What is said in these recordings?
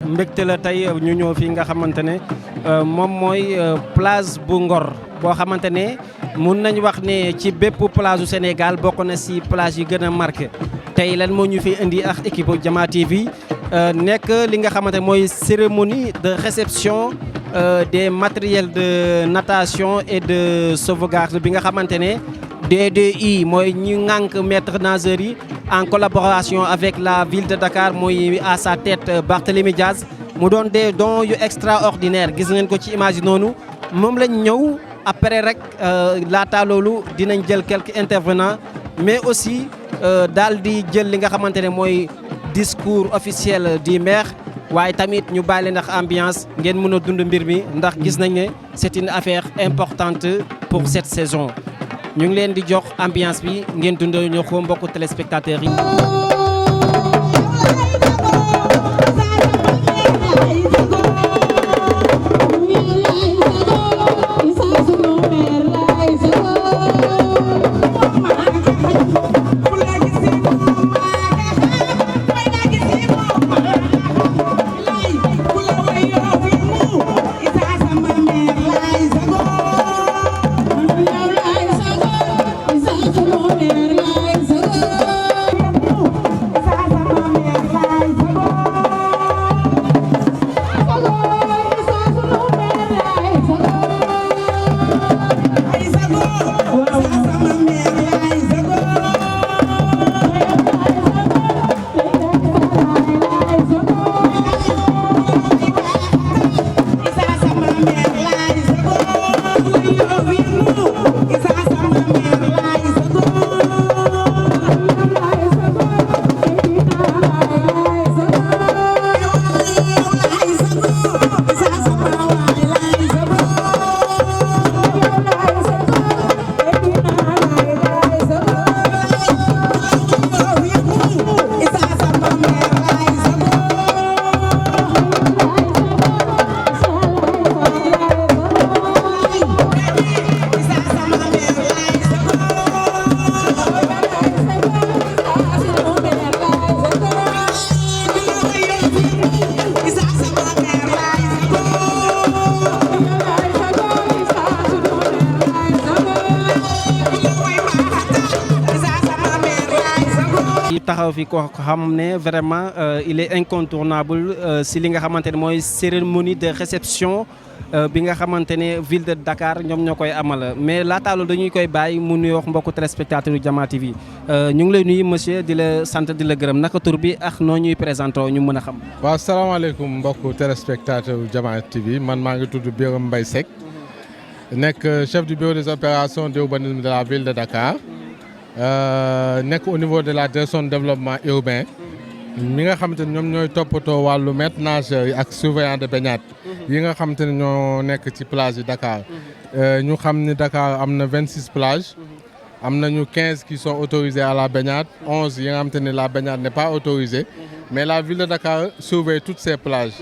mbégte la tey ñu ñëw fii nga xamante ne moom mooy plage bu Ngor boo xamante ne mun nañ wax ne ci bépp plage u Sénégal bokk na si plage yi gën a marqué tey lan moo ñu fi indi ak équipe Jama TV nekk li nga xamante mooy cérémonie de réception des matériels de natation et de sauvegarde bi nga xamante ne DDI mooy ñu ŋànk maître nageurs yi en collaboration avec la ville de Dakar mooy à sa tête Barthélémy Diaz mu doon des dons yu extraordinaire gis ngeen ko ci image yi noonu moom lañ ñëw après rek laata loolu dinañ jël quelques intervenants mais aussi daal di jël li nga xamante ne mooy discours officiel du maire waaye tamit ñu bàyyi ndax ambiance ngeen mën a dund mbir mi ndax gis nañ ne c'est une affaire importante pour cette saison ñu ngi leen di jox ambiance bi ngeen dund ñu ko mbokku téléspectateurs yi. taxaw fi ko xam ne vraiment il est incontournable si li nga xamante ne mooy cérémonie de réception bi nga xamante ne ville de Dakar ñoom ñoo koy amal mais laata loolu dañuy koy bàyyi mu nuyoo mbokku téléspectateur yu Jama TV ñu ngi lay nuyu monsieur di la sant di la gërëm naka tur bi ak noo ñuy présenté ñu mën a xam. waaw salaamaaleykum mbokku téléspectateur yu Jama TV man maa ngi tudd Birame Mbaye Seck nekk chef du bureau des opérations d'urbanisme de la ville de Dakar. nekk au niveau de la direction de développement urbain mi nga xamante ne ñoom ñooy toppatoo wàllu maîtres nageurs yi ak surveillant de baignade yi nga xamante ne ñoo nekk ci plage yi Dakar ñu xam ni Dakar am na 26 plages am nañu 15 qui sont autorisées à la baignade 11 yi nga xamante ne la baignade n'est pas autorisée mais la ville de Dakar surveille toutes ces plages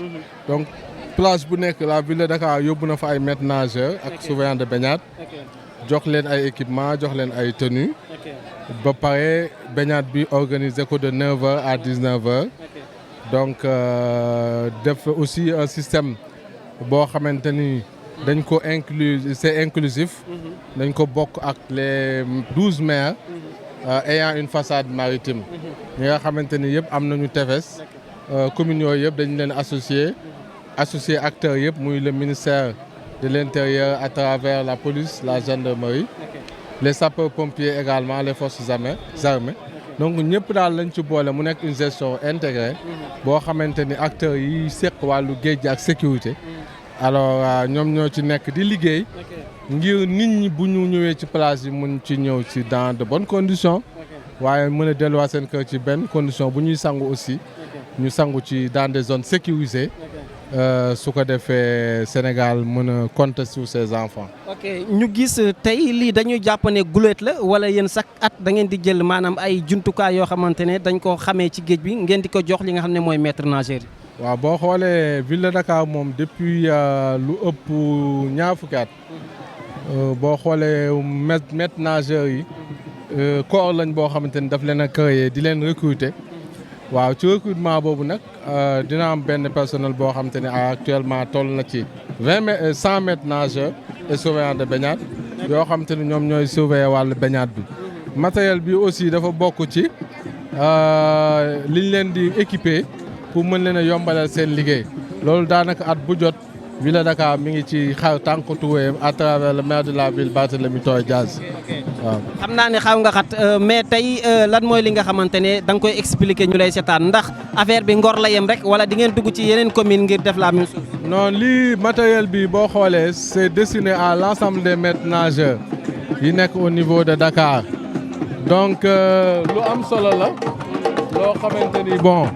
donc plage bu nekk la ville de Dakar yóbbu na fa ay maîtres nageurs ak surveillant de baignade jox leen ay équipement jox leen ay tenues ba pare baignade bi organisé ko de 9h à 19h donc def aussi un système boo xamante ni dañ ko c'est inclusif dañ ko bokk ak les 12 maires ayant une façade maritime ñi nga xamante ni yëpp am nañu tefes communes yooyu yëpp dañ leen associé acteurs yëpp muy le ministère de l'Intérieur à travers la police la gendarmerie les sapeurs-pompiers également les forces armées donc ñëpp daal lañ ci boole mu nekk une gestion intégrée boo xamante ni acteurs yi seq wàllu géej gi ak sécurité alors ñoom ñoo ci nekk di liggéey ngir nit ñi bu ñu ñëwee ci place yi mun ci ñëw ci dans de bonnes conditions waaye mën a delluwaat seen kër ci benn condition bu ñuy sangu aussi ñu sangu ci dans des zones sécurisées su ko defee Sénégal mën a compter sur ses enfants. ok ñu gis tey lii dañuy jàpp ne guléet la wala yéen chaque at da ngeen di jël maanaam ay jumtukaay yoo xamante ne dañ ko xamee ci géej bi ngeen di ko jox li nga xam ne mooy maître nageur yi. waaw boo xoolee ville de Dakar moom depuis lu ëpp ñaar fukki at boo xoolee maître nageur yi corps lañ boo xamante ni daf leen a créer di leen recruter waaw ci recrutement boobu nag dina am benn personnel boo xam te ne actuellement toll na ci 100 mètres nageurs et surveillants de baignade yoo xam te ne ñoom ñooy surveiller wàllu baignade bi. matériel bi aussi dafa bokk ci liñ leen di équiper pour mën leen a yombalal seen liggéey loolu daanaka at bu jot ville de Dakar mi ngi ci xar tànku tuwéyam à travers le maire de la ville Barthélémy Toye Dias waaw. xam naa ne xaw nga xat mais tey lan mooy li nga xamante ne da nga koy expliquer ñu lay seetaan ndax affaire bi Ngor la yem rek wala di ngeen dugg ci yeneen commune ngir def la même chose. non lii matériel bi boo xoolee c'est destiné à l'ensemble des maîtres nageurs yi nekk au niveau de Dakar donc lu am solo la loo xamante ni bon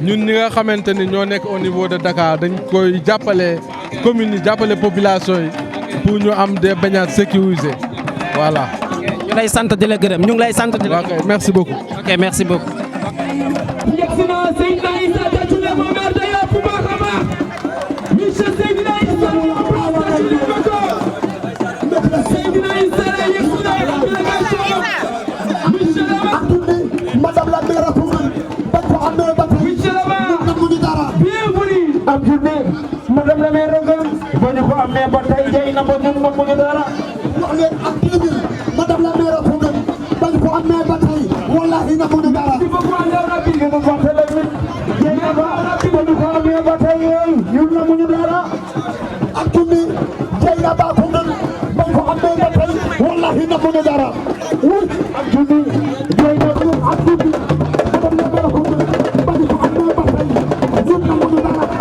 ñun ñi nga xamante ni ñoo nekk au niveau de Dakar dañ koy jàppale communes yi jàppale population yi pour ñu am des baignades sécurisées voilà. ñu lay sant di la gërëm ñu ngi lay sant di la. ok merci beaucoup. ok merci beaucoup. Madame la maire madame la maire boo ñu ko amee ba tey jey na ba ñun mënuñu dara wax leen ak téeméer madame la maire fu ngeen bañ ko amee ba tey wallahi na mënu dara di ko ñëw na bi nga ko tele mit jey na ba ñu ko amee ba tey ñun na mënu dara ak tumi jey na ba fu ngeen bañ ko amee ba tey wallahi na mënu dara ak tumi jey na ba ak tumi madame la maire fu ngeen bañ ko amee ba tey ñun na mënu dara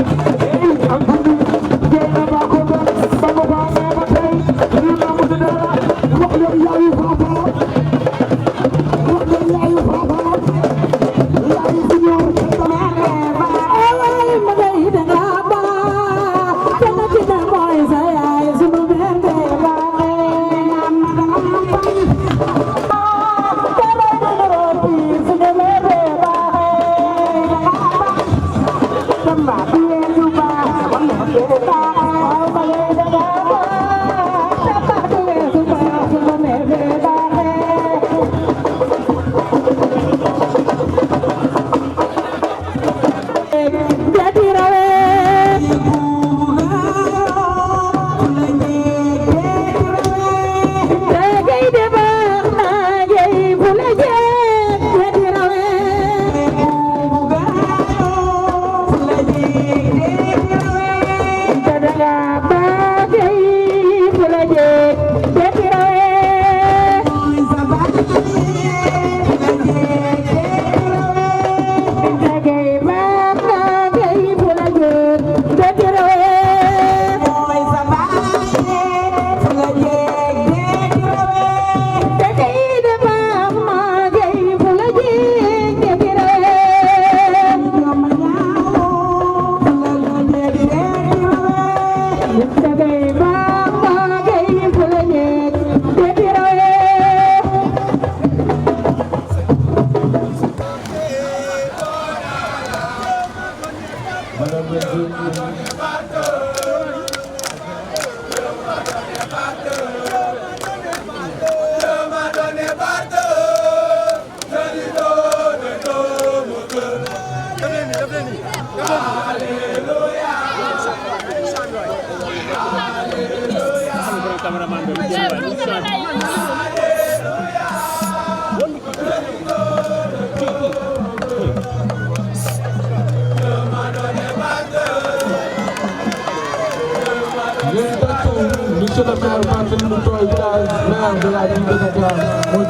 Monsieur le maire Barthélémy Toye Dias, maire de la ville de Dakar, mooy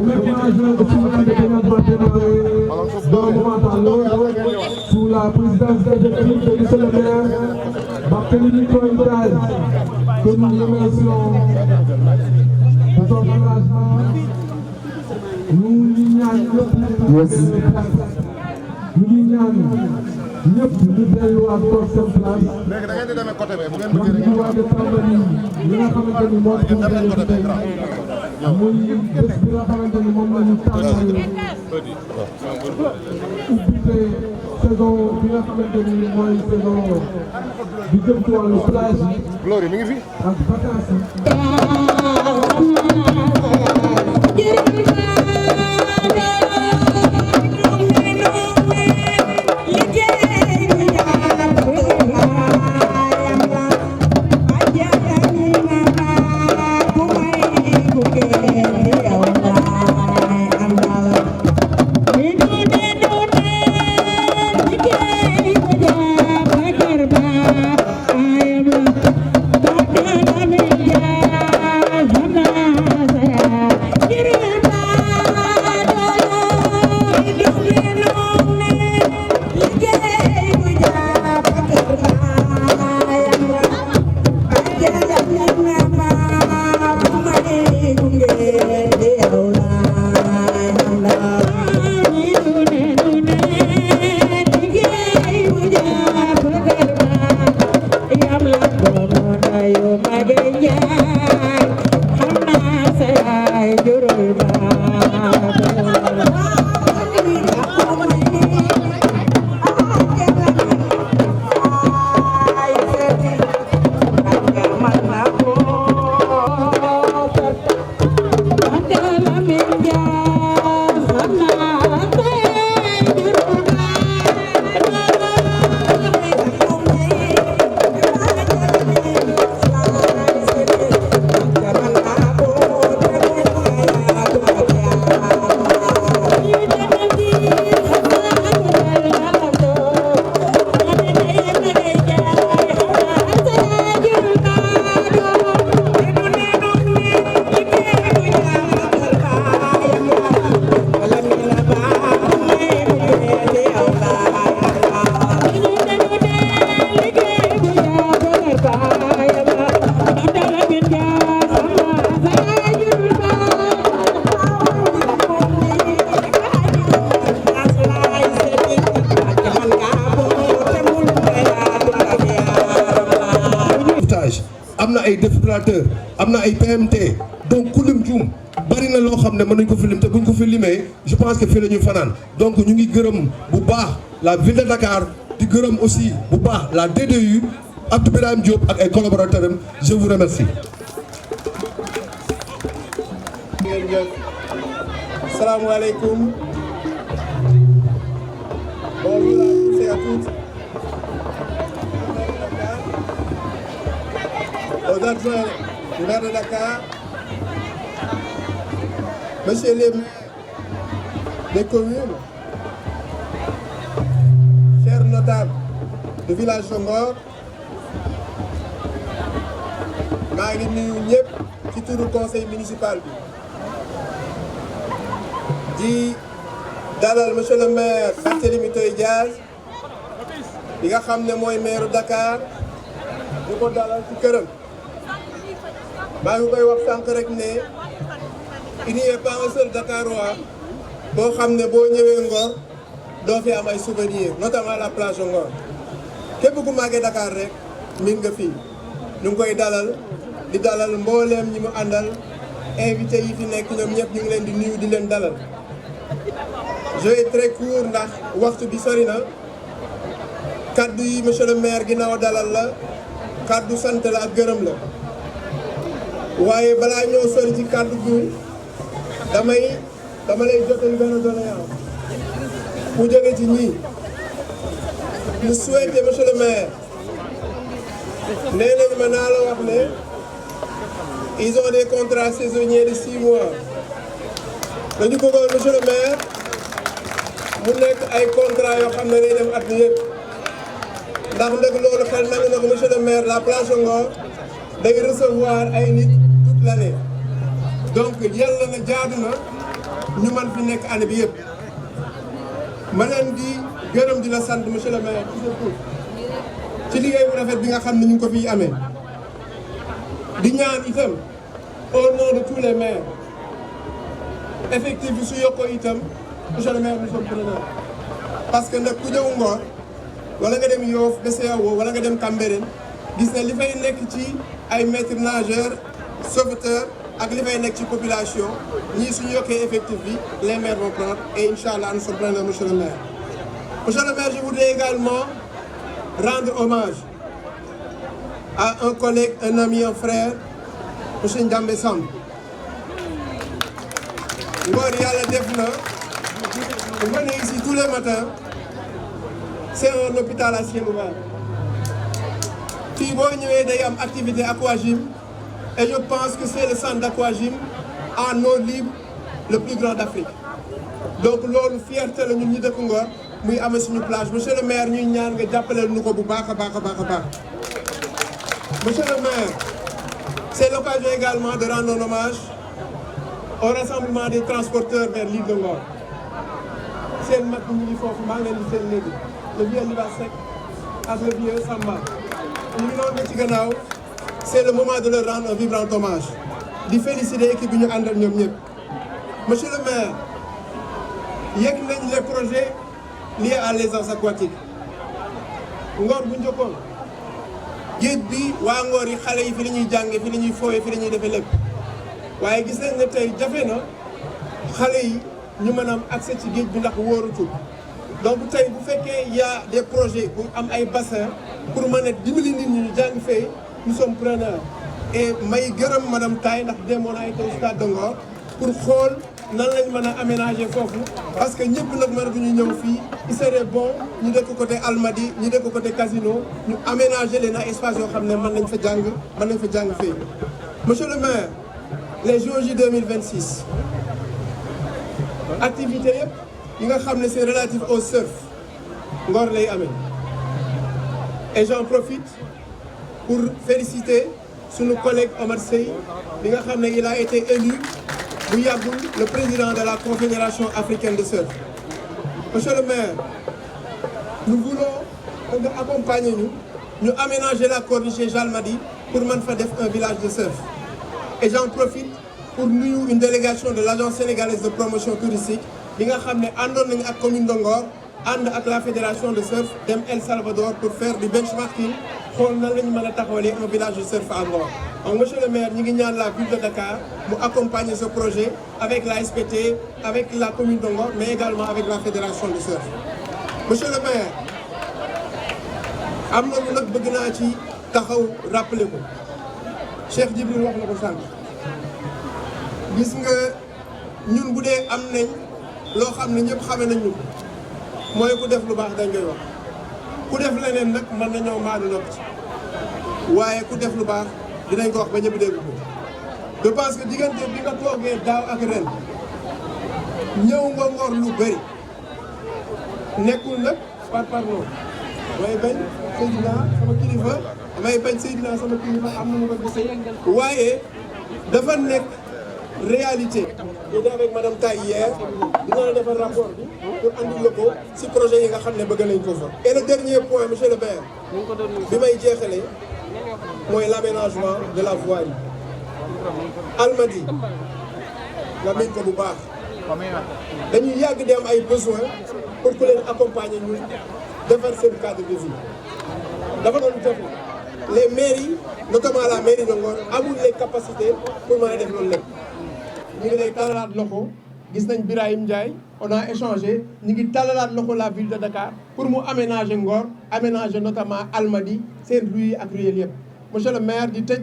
maintenant, je suis immédiatement démarrer dans un moment à l'autre sous la présidence exécutive de monsieur le maire Barthélémy Toye Dias, que nous remercions de son engagement. Nous l'ignons ñëpp ñu delluwaat toog seen place. léegi da ngeen di demee côté bi bu ngeen ndax ñu war a tàmbali li nga xamante ni moom ngeen dem leen côté bi muy bés bi nga xamante ni moom la ñu tàmbali ubbite saison bi nga xamante ni mooy saison bi jëm ci wàllu plage yi. Glory mi ngi fi. ak vacances yi. amna ay défibrillateur amna ay PMT donc ku lim juum bari na loo xam ne mën nañ ko fi lim te buñ ko fi limee je pense que fii la ñuy fanaan donc ñu ngi gërëm bu baax la ville de Dakar di gërëm aussi bu baax la DDU Abdou Birame Diop ak ay collaborateurs am je vous remercie. Salaamaaleykum. Bonjour à tous et à toutes. Aux adjoints du maire de Dakar, monsieur les maires des communes, chers notables du village Songor, maa ngi nuyu ñëpp ci turu conseil municipal bi. di dalal monsieur le maire Barthélémy Toye Dias bi nga xam ne mooy maire Dakar di ko dalal ci këram. maa ngi koy wax sànq rek ne il n'y a pas un seul Dakarois boo xam ne boo ñëwee Ngor doo fi am ay souvenirs notamment la plage Ngor képp ku màggee Dakar rek min nga fii ñu ngi koy dalal di dalal mbooleem ñi mu àndal invité yi fi nekk ñoom ñëpp ñu ngi leen di nuyu di leen dalal. je vais très court ndax waxtu bi sori na kaddu yi monsieur le maire ginnaaw dalal la kaddu sant la ak gërëm la. waaye balaa ñoo sori ci kàddu gi dama lay jottali benn doléance mu jóge ci ñii ñu souhaité monsieur le maire nee nañu ma naa la wax ne ils ont des contrats saisonniers de 6 mois dañu bëggoon monsieur le maire mu nekk ay contrats yoo xam ne day dem at mi yëpp ndax ndëg loolu xel nangu na ko monsieur le maire la plage Ngor day recevoir ay nit toute l'année donc yàlla na jaadu na ñu man fi nekk année bi yëpp ma leen di gërëm di la sant monsieur le maire ci liggéey bu rafet bi nga xam ne ñu ngi ko fiy amee di ñaan itam au nom de tous les maires effectif bi su yokkoo itam monsieur le maire nous sommes preneurs parce que nag ku ñëw Ngor wala nga dem Yoff BCEAO wala nga dem Cambérène gis ne li fay nekk ci ay maîtres nageurs sauveteurs ak li fay nekk ci population ñii suñu yokkee effectif bi les maires vont prendre et Inch'Allah nous sommes preneurs monsieur le maire. Monsieur le maire, je voudrais également rendre hommage à un collègue, un ami, un frère, monsieur Ndiambe Samb. Ngor yàlla def na vous venez ici tous les matins c'est un hôpital à ciel ouvert fii boo ñëwee day am activité aquagym et je pense que c'est le centre d'aquagym en eau libre le plus grand d'Afrique donc loolu fierté la ñun ñi dëkk Ngor muy amee suñu plage monsieur le maire ñuy ñaan nga jàppaleel nu ko bu baax a baax a baax a baax monsieur le maire c'est l'occasion également de rendre un hommage au rassemblement des transporteurs vers l'île de Ngor seen mag ñu ngi foofu maa ngi leen di seen léegi le vieux Liba Seck ak le vieux Samba ñu ngi noonu ci gannaaw c'est le moment de leur rendre un vibrant hommage di féliciter équipe bi ñu àndal ñoom ñëpp monsieur le maire yëg nañ les projets liés à l'aisance aquatique Ngor bu njëkkoon géej bi waa Ngor yi xale yi fi la ñuy jànge fi la ñuy fooye fi la ñuy defee lépp waaye gis nañ ne tey jafe na xale yi ñu mën a am accès ci géej bi ndax wóorutul donc tey bu fekkee y a des projets pour am ay bassins pour mën a dimbali nit ñi ñu jàng fee nous sommes preneurs et may gërëm madame Taye ndax demoon ay tey stade de Ngor pour xool nan lañ mën a aménager foofu parce que ñëpp nag mënatuñu ñëw fii il serait bon ñu dëkk côté Almadies ñu dëkk côté Casino ñu aménager leen ay espace yoo xam ne mën nañ fa jàng fii monsieur le maire les JOJ 2026 activité yëpp yi nga xam ne c'est relatif au surf Ngor lay amee et j'en profite pour féliciter sunu collègue Omar Seye bi nga xam ne il a été élu bu yàggul le président de la Confédération africaine de surf monsieur le maire nous voulons nga accompagner ñu aménager la corniche Almadies pour mën fa def un village de surf et j'en profite pour nuyu une délégation de l'agence sénégalaise de promotion touristique bi nga xam ne àndoon nañu ak commune de Ngor ànd ak la fédération de surf dem El Salvador pour faire du benchmarking xool nan la ñu mën a taxawalee un village de surf à Ngor. Donc monsieur le maire ñu ngi ñaan la ville de Dakar mu accompagner ce projet avec la SPT avec la commune de Ngor mais également avec la fédération de surf. Monsieur le maire am na lu nag bëgg naa ci taxaw rappeler ko Cheikh Djibril wax na ko sànq gis nga ñun bu dee am nañ loo xam ne ñëpp xame nañ ñu mooy ku def lu baax dañ koy wax ku def leneen nag mën nañoo maadu nopp ci waaye ku def lu baax dinañ ko wax ba ñëpp dégg ko je pense que diggante bi nga toogee daaw ak ren ñëw nga Ngor lu bëri nekkul nag parparloo damay bañ Seydina sama kilifa damay bañ Seydina sama kilifa am na mu ko gisee waaye dafa nekk réalité. J'étais avec madame Taye hier dina la defar rapport bi pour andi la ko si projet yi nga xam ne bëgg nañ ko fa. Et le dernier point monsieur le maire bi may jeexalee mooy l'aménagement de la voirie Almadies nga miin ko bu baax dañuy yàgg di am ay besoins pour que leen accompagner ñu defar seen cadre de vie dafa doon jafe les mairies notamment la mairie de Ngor amul les capacités pour mën a def loolu lépp. ñu ngi lay talalaat loxo gis nañ Birahim Ndiaye on a échangé ñu ngi talalaat loxo la ville de Dakar pour mu aménager Ngor aménager notamment Almadies seen rues yi ak ruelles yëpp. monsieur le maire di tëj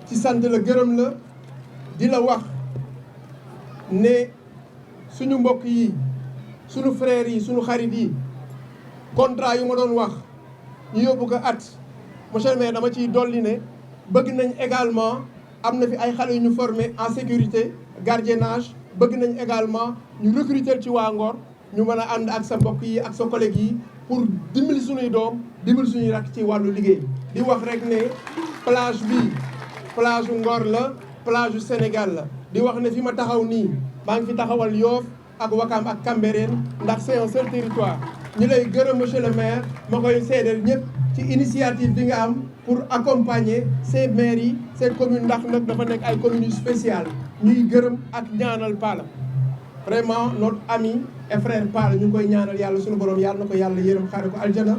ci sant la gërëm la di la wax ne suñu mbokk yi suñu frères yi suñu xarit yi contrat yu ma doon wax ñu yóbbu ko at monsieur le maire dama ciy dolli ne bëgg nañ également am na fi ay xale yu ñu formé en sécurité gardiennage bëgg nañ également ñu recruter ci waa Ngor ñu mën a ànd ak sa mbokk yi ak sa collègues yi pour dimbali suñuy doom dimbali suñuy rakk ci wàllu liggéey di wax rek ne plage bi plage u Ngor la plage u Sénégal la di wax ne fi ma taxaw nii maa ngi fi taxawal Yoff ak Wakam ak Cambérène ndax c'est un seul territoire ñu lay gërëm monsieur le maire ma koy seedeel ñëpp ci initiative bi nga am pour accompagner ces maires yi ces communes ndax nag dafa nekk ay communes yu spéciales ñuy gërëm ak ñaanal Pala vraiment notre ami et frère Pala ñu ngi koy ñaanal yàlla suñu borom yàlla na ko yàlla yërëm xaare ko aljana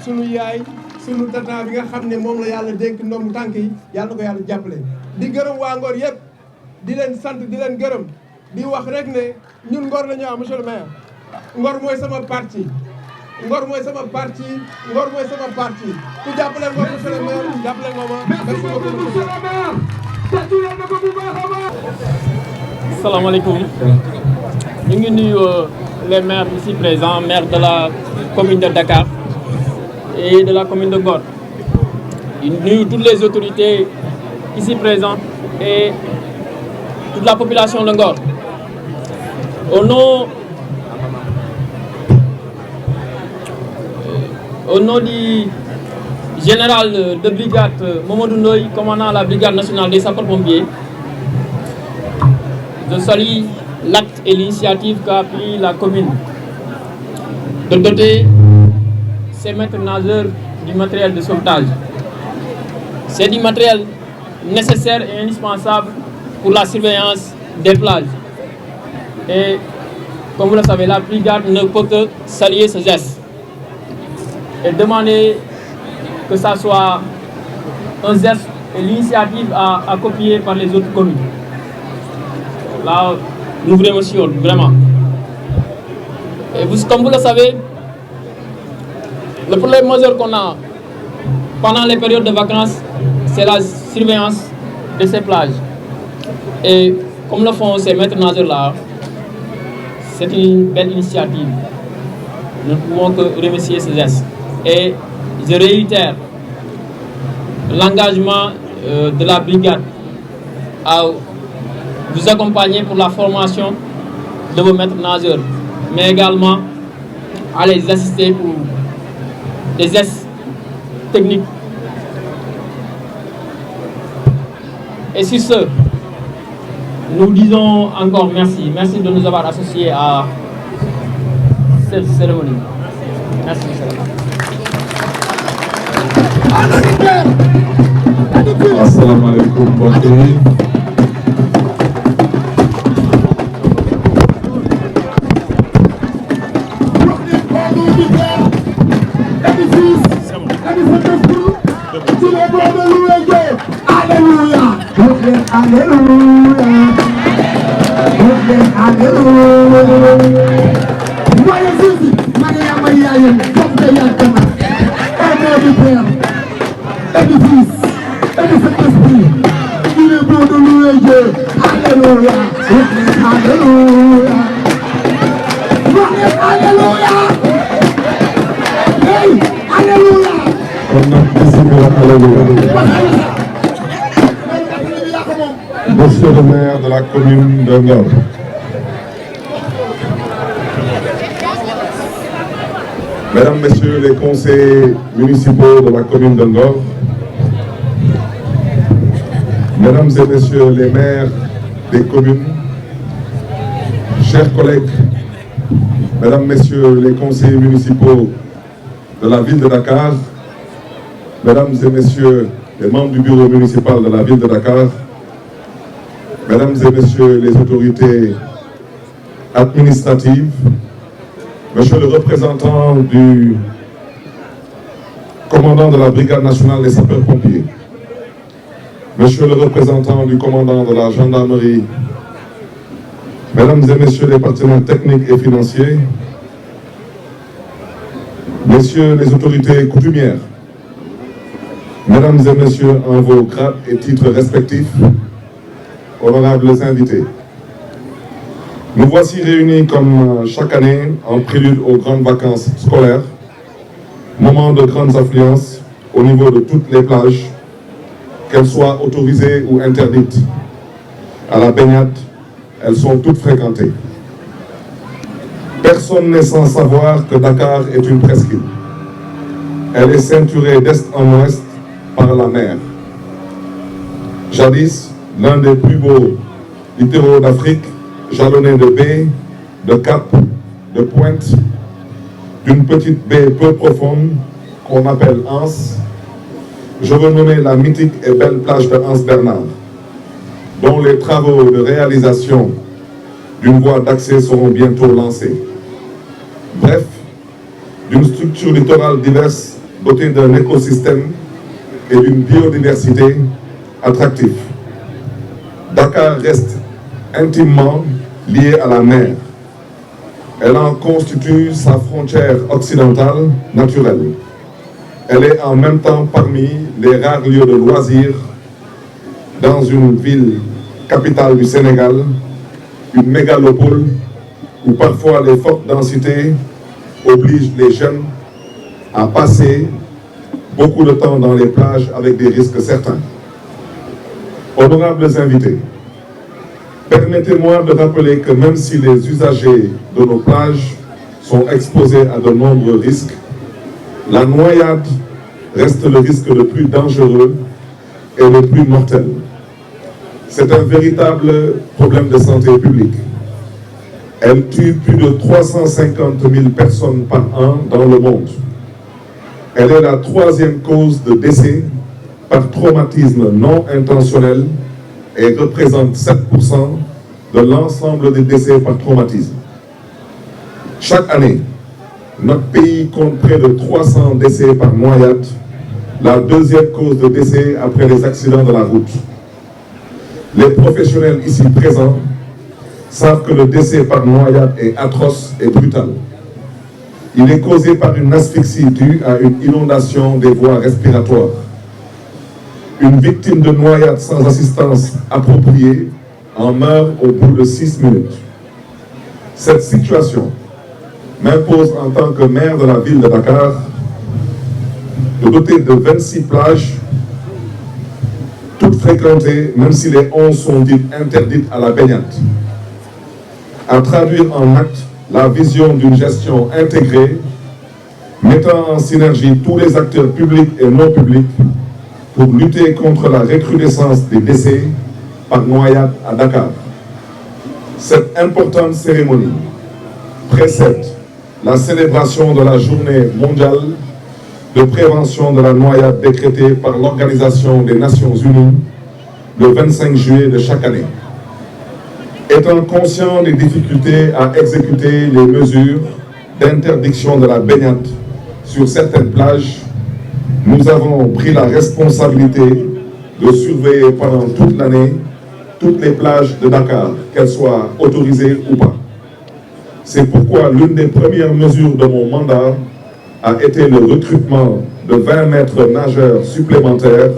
suñu yaay suñu tata bi nga xam ne moom la yàlla dénk ndombu tànk yi yàlla na ko yàlla jàppale di gërëm waa Ngor yëpp di leen sant di leen gërëm di wax rek ne ñun Ngor la ñu am monsieur le maire Ngor mooy sama parti Ngor mooy sama parti Ngor mooy sama parti ku jàppale Ngor monsieur le maire jàppale nga ma merci beaucoup monsieur le maire. Salaamaaleykum ñu ngi nuyu les maires ici présents maires de la commune de Dakar et de la commune de Ngor ñu nuyu toutes les autorités ici présentes et toute la population de Ngor au nom du général de brigade Mamadou Ndoye, commandant la brigade nationale des sapeurs-pompiers, je salue l'acte et l'initiative qu'a pris la commune de doter ces maîtres nageurs du matériel de sauvetage. C'est du matériel nécessaire et indispensable pour la surveillance des plages. Et comme vous le savez, la brigade ne peut que saluer ce geste et demander que ça soit un geste et l'initiative à copier par les autres communes. Là, nous vous remercions vraiment. Et vous, comme vous le savez, le problème majeur qu'on a pendant les périodes de vacances, c'est la surveillance de ces plages. Et comme le font ces maîtres nageurs-là, c'est une belle initiative. Nous ne pouvons que remercier ces gestes. Et je réitère l'engagement de la brigade à vous accompagner pour la formation de vos maîtres nageurs, mais également à les assister pour des gestes techniques. Et sur ce, nous disons encore merci. Merci de nous avoir associés à cette cérémonie. Merci. Assalamu alaikum mbokk yi. Monsieur le maire de la commune de Ngor, Mesdames, Messieurs les conseillers municipaux de la commune de Ngor, Mesdames et Messieurs les maires des communes, chers collègues, Mesdames, Messieurs les conseillers municipaux de la ville de Dakar, Mesdames et Messieurs les membres du bureau municipal de la ville de Dakar, Mesdames et Messieurs les autorités administratives, Monsieur le représentant du commandant de la brigade nationale des sapeurs-pompiers, Monsieur le représentant du commandant de la gendarmerie, Mesdames et Messieurs les partenaires techniques et financiers, Messieurs les autorités coutumières, Mesdames et Messieurs en vos grades et titres respectifs, honorables invités. Nous voici réunis comme chaque année en prélude aux grandes vacances scolaires, moment de grandes affluences au niveau de toutes les plages, qu'elles soient autorisées ou interdites. À la baignade, elles sont toutes fréquentées. Personne n'est sans savoir que Dakar est une presqu'île. Elle est ceinturée d'est en ouest par la mer. Jadis, l'un des plus beaux littoraux d'Afrique, jalonnée de baies, de caps, de pointes, d'une petite baie peu profonde qu'on appelle Anse, je veux nommer la mythique et belle plage de Anse-Bernard, dont les travaux de réalisation d'une voie d'accès seront bientôt lancés. Bref, d'une structure littorale diverse dotée d'un écosystème et d'une biodiversité attractive. Dakar reste intimement liée à la mer. Elle en constitue sa frontière occidentale naturelle. Elle est en même temps parmi les rares lieux de loisirs dans une ville capitale du Sénégal, une mégalopole où parfois les fortes densités obligent les jeunes à passer beaucoup de temps dans les plages avec des risques certains. Honorables invités, permettez-moi de rappeler que même si les usagers de nos plages sont exposés à de nombreux risques, la noyade reste le risque le plus dangereux et le plus mortel. C'est un véritable problème de santé publique. Elle tue plus de 350 000 personnes par an dans le monde. Elle est la troisième cause de décès par traumatisme non intentionnel et représente 7% de l'ensemble des décès par traumatisme. Chaque année, notre pays compte près de 300 décès par noyade, la deuxième cause de décès après les accidents de la route. Les professionnels ici présents savent que le décès par noyade est atroce et brutal. Il est causé par une asphyxie due à une inondation des voies respiratoires. Une victime de noyade sans assistance appropriée en meurt au bout de 6 minutes. Cette situation m'impose en tant que maire de la ville de Dakar de doter de 26 plages, toutes fréquentées, même si les 11 sont dites interdites à la baignade. À traduire en actes la vision d'une gestion intégrée, mettant en synergie tous les acteurs publics et non publics pour lutter contre la recrudescence des décès par noyade à Dakar. Cette importante cérémonie précède la célébration de la journée mondiale de prévention de la noyade décrétée par l'Organisation des Nations Unies le 25 juillet de chaque année. Étant conscient des difficultés à exécuter les mesures d'interdiction de la baignade sur certaines plages, nous avons pris la responsabilité de surveiller pendant toute l'année toutes les plages de Dakar, qu'elles soient autorisées ou pas. C'est pourquoi l'une des premières mesures de mon mandat a été le recrutement de 20 maîtres nageurs supplémentaires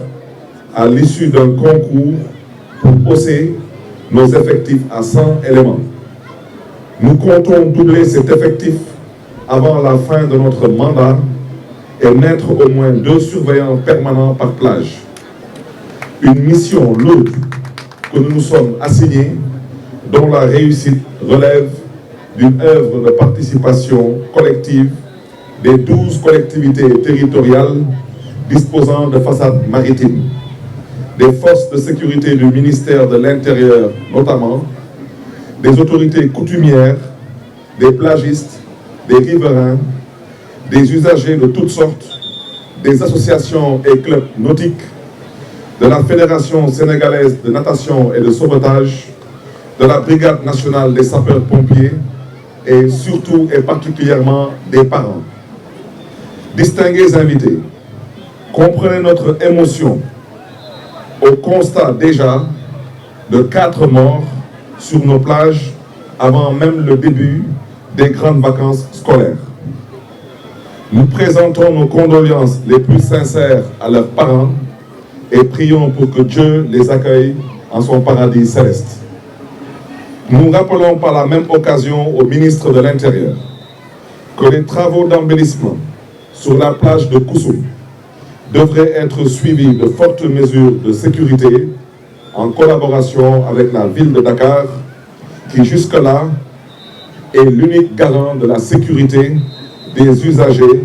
à l'issue d'un concours pour hausser nos effectifs à 100 éléments. Nous comptons doubler cet effectif avant la fin de notre mandat et mettre au moins 2 surveillants permanents par plage. Une mission lourde que nous nous sommes assignés, dont la réussite relève d'une œuvre de participation collective des 12 collectivités territoriales disposant de façades maritimes, des forces de sécurité du ministère de l'Intérieur notamment, des autorités coutumières, des plagistes, des riverains, des usagers de toutes sortes, des associations et clubs nautiques, de la Fédération sénégalaise de natation et de sauvetage, de la Brigade nationale des sapeurs-pompiers et surtout et particulièrement des parents. Distingués invités, comprenez notre émotion au constat déjà de 4 morts sur nos plages avant même le début des grandes vacances scolaires. Nous présentons nos condoléances les plus sincères à leurs parents et prions pour que Dieu les accueille en son paradis céleste. Nous rappelons par la même occasion au ministre de l'Intérieur que les travaux d'embellissement sur la plage de Koussoum devraient être suivis de fortes mesures de sécurité en collaboration avec la ville de Dakar, qui jusque-là est l'unique garant de la sécurité des usagers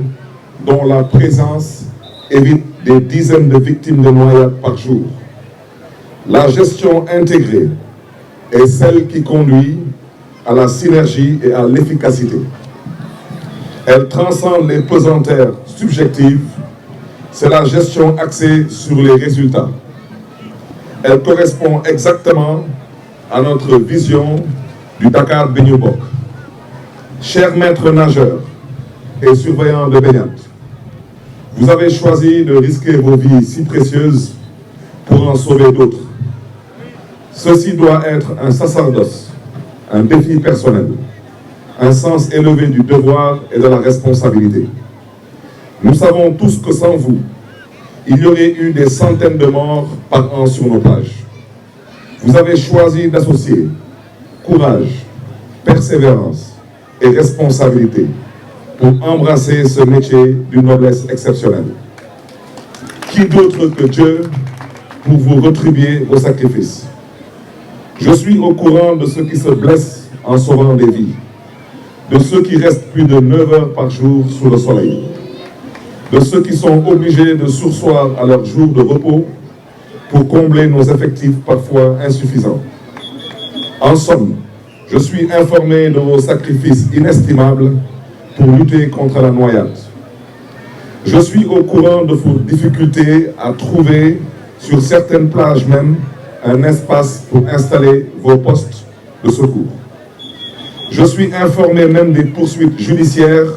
dont la présence évite des dizaines de victimes de noyades par jour. La gestion intégrée est celle qui conduit à la synergie et à l'efficacité. Elle transcende les pesanteurs subjectives. C'est la gestion axée sur les résultats. Elle correspond exactement à notre vision du Dakar Benno Bokk. Chers maîtres nageurs et surveillants de baignade, vous avez choisi de risquer vos vies si précieuses pour en sauver d'autres. Ceci doit être un sacerdoce, un défi personnel, un sens élevé du devoir et de la responsabilité. Nous savons tous que sans vous, il y aurait eu des centaines de morts par an sur nos plages. Vous avez choisi d'associer courage, persévérance et responsabilité pour embrasser ce métier d'une noblesse exceptionnelle. Qui d'autre que Dieu pour vous retribuer vos sacrifices? Je suis au courant de ceux qui se blessent en sauvant des vies, de ceux qui restent plus de 9 heures par jour sous le soleil, de ceux qui sont obligés de surseoir à leurs jours de repos pour combler nos effectifs parfois insuffisants. En somme, je suis informé de vos sacrifices inestimables pour lutter contre la noyade. Je suis au courant de vos difficultés à trouver sur certaines plages même un espace pour installer vos postes de secours. Je suis informé même des poursuites judiciaires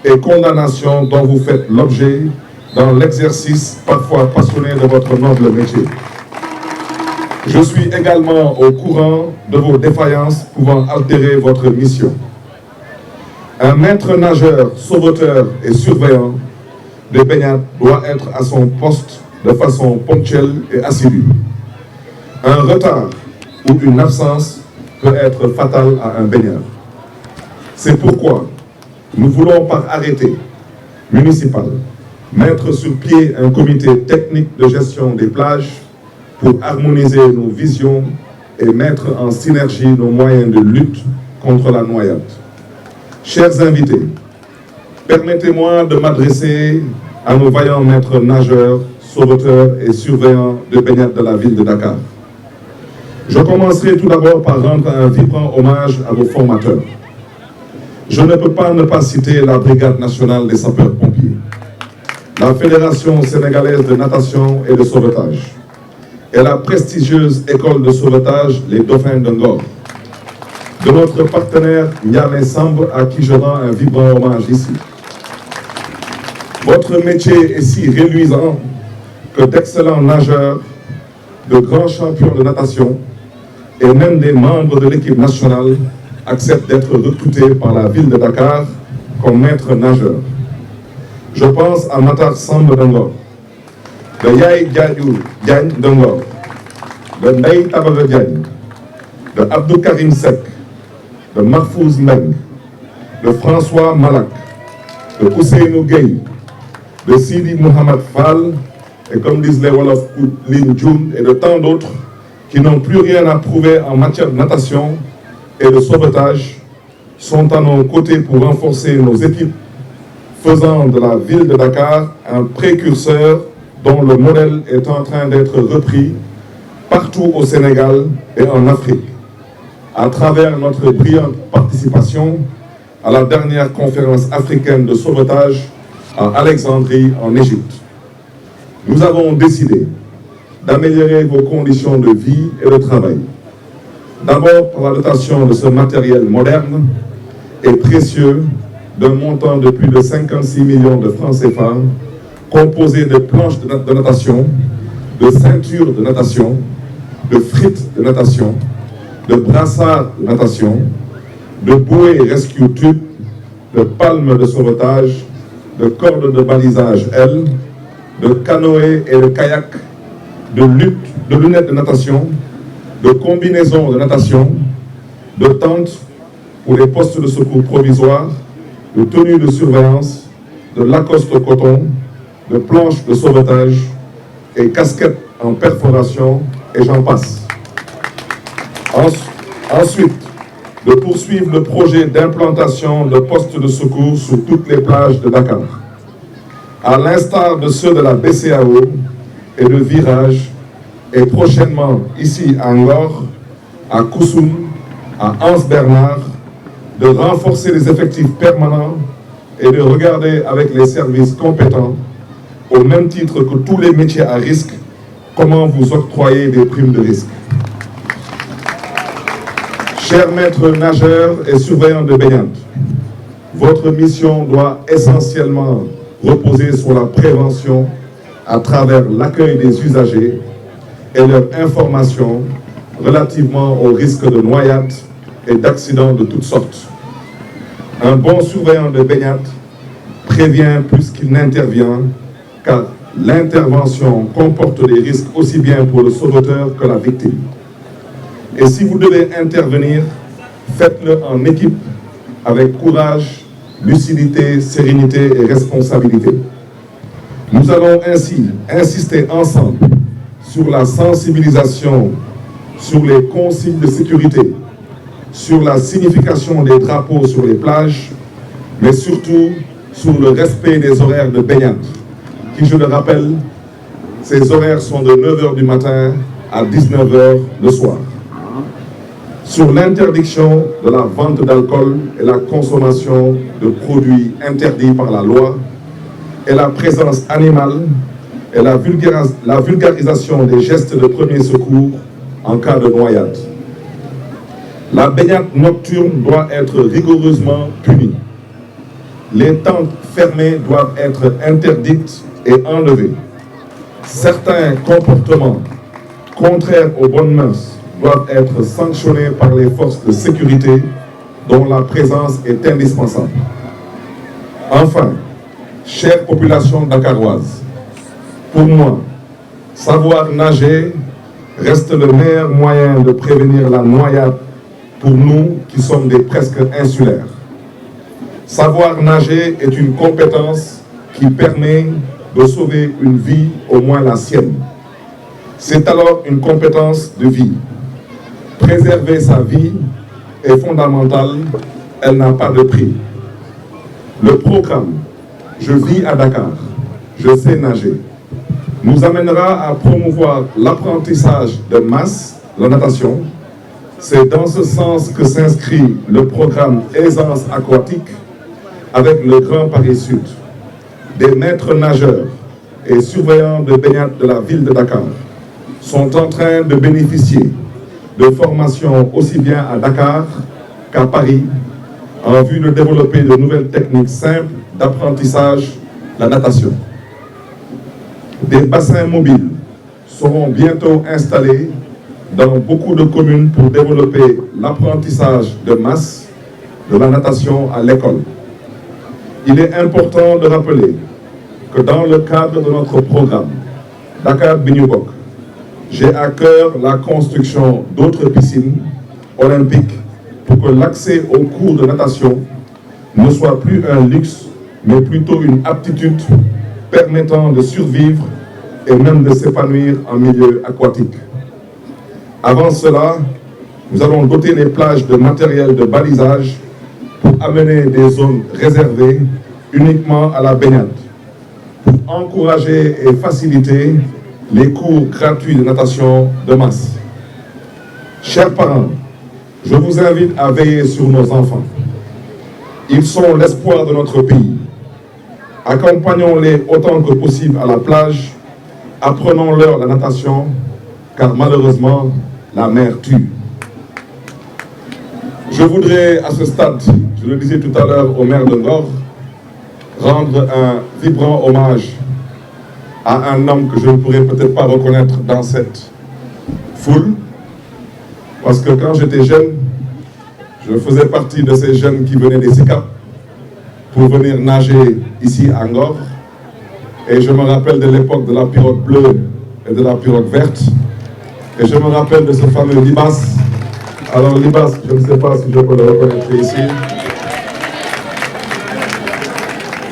et condamnations dont vous faites l'objet dans l'exercice parfois passionné de votre noble métier. Je suis également au courant de vos défaillances pouvant altérer votre mission. Un maître nageur, sauveteur et surveillant de baignade doit être à son poste de façon ponctuelle et assidue. Un retard ou une absence peut être fatal à un baigneur. C'est pourquoi nous voulons par arrêté municipal mettre sur pied un comité technique de gestion des plages pour harmoniser nos visions et mettre en synergie nos moyens de lutte contre la noyade. Chers invités, permettez-moi de m'adresser à nos vaillants maîtres nageurs, sauveteurs et surveillants de baignade de la ville de Dakar. Je commencerai tout d'abord par rendre un vibrant hommage à vos formateurs. Je ne peux pas ne pas citer la Brigade nationale des sapeurs-pompiers, la Fédération sénégalaise de natation et de sauvetage, et la prestigieuse école de sauvetage Les Dauphins de Ngor, de notre partenaire Niamey Samb, à qui je rends un vibrant hommage ici. Votre métier est si reluisant que d'excellents nageurs, de grands champions de natation et même des membres de l'équipe nationale acceptent d'être recrutés par la ville de Dakar comme maître nageur. Je pense à Matar Samb de Ngor, de Yaye Diagne de Ngor, de Ndeye Tabara Diagne, de Abdou Karim Seck, de Mahfouz Meng, de François Malak, de Ousseynou Gueye, de Sidi Mohamed Fall, et comme disent les Wolofs, Lin Djoum, et de tant d'autres qui n'ont plus rien à prouver en matière de natation et de sauvetage, sont à nos côtés pour renforcer nos équipes, faisant de la ville de Dakar un précurseur dont le modèle est en train d'être repris partout au Sénégal et en Afrique, à travers notre brillante participation à la dernière conférence africaine de sauvetage à Alexandrie, en Égypte. Nous avons décidé d'améliorer vos conditions de vie et de travail. D'abord par la dotation de ce matériel moderne et précieux d'un montant de plus de 56 millions de francs CFA, composé de planches de natation, de ceintures de natation, de frites de natation, de brassards de natation, de bouées rescue tubes, de palmes de sauvetage, de cordes de balisage L, de canoës et de kayaks, de lunettes de natation, de combinaisons de natation, de tentes pour les postes de secours provisoires, de tenues de surveillance, de lacoste coton, de planches de sauvetage et casquettes en perforation, et j'en passe. Ensuite, de poursuivre le projet d'implantation de postes de secours sur toutes les plages de Dakar, à l'instar de ceux de la BCAO et de Virage, et prochainement ici à Ngor, à Koussoum, à Anse-Bernard, de renforcer les effectifs permanents et de regarder avec les services compétents, au même titre que tous les métiers à risque, comment vous octroyer des primes de risque. Chers maîtres nageurs et surveillants de baignade, votre mission doit essentiellement reposer sur la prévention à travers l'accueil des usagers et leur information relativement au risque de noyade et d'accidents de toutes sortes. Un bon surveillant de baignade prévient plus qu'il n'intervient, car l'intervention comporte des risques aussi bien pour le sauveteur que la victime. Et si vous devez intervenir, faites-le en équipe, avec courage, lucidité, sérénité et responsabilité. Nous allons ainsi insister ensemble sur la sensibilisation, sur les consignes de sécurité, sur la signification des drapeaux sur les plages, mais surtout sur le respect des horaires de baignade, qui, je le rappelle, ces horaires sont de 9h du matin à 19h le soir. Sur l'interdiction de la vente d'alcool et la consommation de produits interdits par la loi, et la présence animale et la vulgarisation des gestes de premier secours en cas de noyade. La baignade nocturne doit être rigoureusement punie. Les tentes fermées doivent être interdites et enlevées. Certains comportements contraires aux bonnes mœurs doivent être sanctionnés par les forces de sécurité dont la présence est indispensable. Enfin, chère population dakaroise, pour moi, savoir nager reste le meilleur moyen de prévenir la noyade pour nous qui sommes des presque insulaires. Savoir nager est une compétence qui permet de sauver une vie, au moins la sienne. C'est alors une compétence de vie. Préserver sa vie est fondamental, elle n'a pas de prix. Le programme « Je vis à Dakar, je sais nager » nous amènera à promouvoir l'apprentissage de masse, la natation. C'est dans ce sens que s'inscrit le programme Aisance aquatique avec le Grand Paris Sud. Des maîtres nageurs et surveillants de baignade de la ville de Dakar sont en train de bénéficier de formations aussi bien à Dakar qu'à Paris en vue de développer de nouvelles techniques simples d'apprentissage de la natation. Des bassins mobiles seront bientôt installés dans beaucoup de communes pour développer l'apprentissage de masse de la natation à l'école. Il est important de rappeler que dans le cadre de notre programme Dakar Bignubok, j'ai à cœur la construction d'autres piscines olympiques pour que l'accès aux cours de natation ne soit plus un luxe, mais plutôt une aptitude permettant de survivre et même de s'épanouir en milieu aquatique. Avant cela, nous allons doter les plages de matériel de balisage pour amener des zones réservées uniquement à la baignade, pour encourager et faciliter les cours gratuits de natation de masse. Chers parents, je vous invite à veiller sur nos enfants. Ils sont l'espoir de notre pays. Accompagnons-les autant que possible à la plage, apprenons-leur la natation, car malheureusement, la mer tue. Je voudrais à ce stade, je le disais tout à l'heure au maire de Ngor, rendre un vibrant hommage à un homme que je ne pourrais peut-être pas reconnaître dans cette foule, parce que quand j'étais jeune, je faisais partie de ces jeunes qui venaient des SICAP pour venir nager ici à Ngor, et je me rappelle de l'époque de la pirogue bleue et de la pirogue verte, et je me rappelle de ce fameux Libas. Alors Libas, je ne sais pas si je peux le reconnaître ici.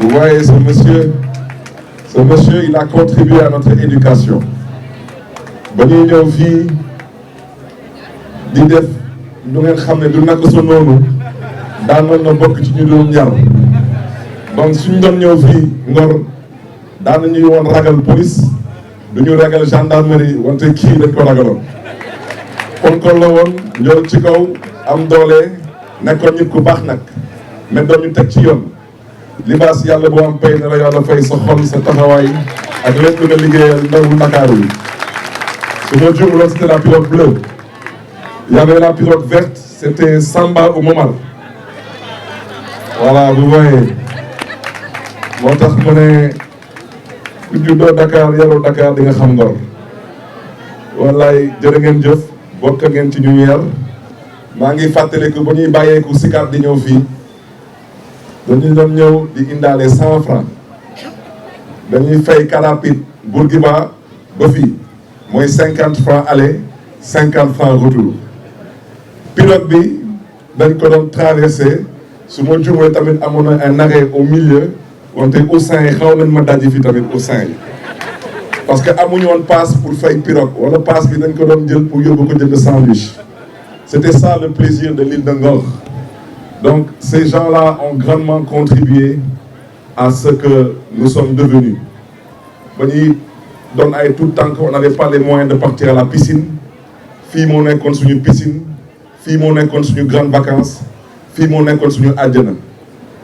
Vous voyez ce monsieur, il a contribué à notre éducation. Ba ñuy ñëw fii di def lu ngeen xam ne du naka sa noonu daanoon na bokk ci ñu doon ñar. Donc suñu doon ñëw fii Ngor daan nañuy woon ragal police du ñu ragal gendarmerie wante kii dañ ko ragaloon. ponkol la woon njool ci kaw am doole nekkoon nit ku baax nag mais doon ñu teg ci yoon libaas yàlla boo am pay na la yàlla fay sa xol sa taxawaay ak lépp lu nga liggéeyal ndawu Ndakaaru yi su ma juumloon c'était la pirogue bleue il y avait la pirogue verte c'était Samba ou Momar voilà vous voyez moo tax mu ne ku juddoo Dakar yaroo Dakar di nga xam ngor wallaay jërë ngeen jëf bokk ngeen ci ñu yar maa ngi fàttaliku ba ñuy bàyyeeku Sicap di ñëw fii dañu doon ñëw di indaale 100 francs dañuy fay car rapide Bourguiba ba fii mooy 50 francs aller 50 francs retour pirogue bi dañ ko doon traversé su ma juumee tamit amoon na un arrêt au milieu wante Ousseyn yi xaw nañ ma dajji fi tamit Ousseyn yi parce que amuñu woon passe pour fay pirogue wala passe bi dañ ko doon jël pour yóbbu ko jënd sandwich c'était ça le plaisir de l'île de Ngor donc ces gens-là ont grandement contribué à ce que nous sommes devenus ba ñuy doon ay tout temps on n'avait pas les moyens de partir à la piscine fii moo nekkoon suñu piscine fii moo nekkoon suñu grandes vacances fii moo nekkoon suñu àjjana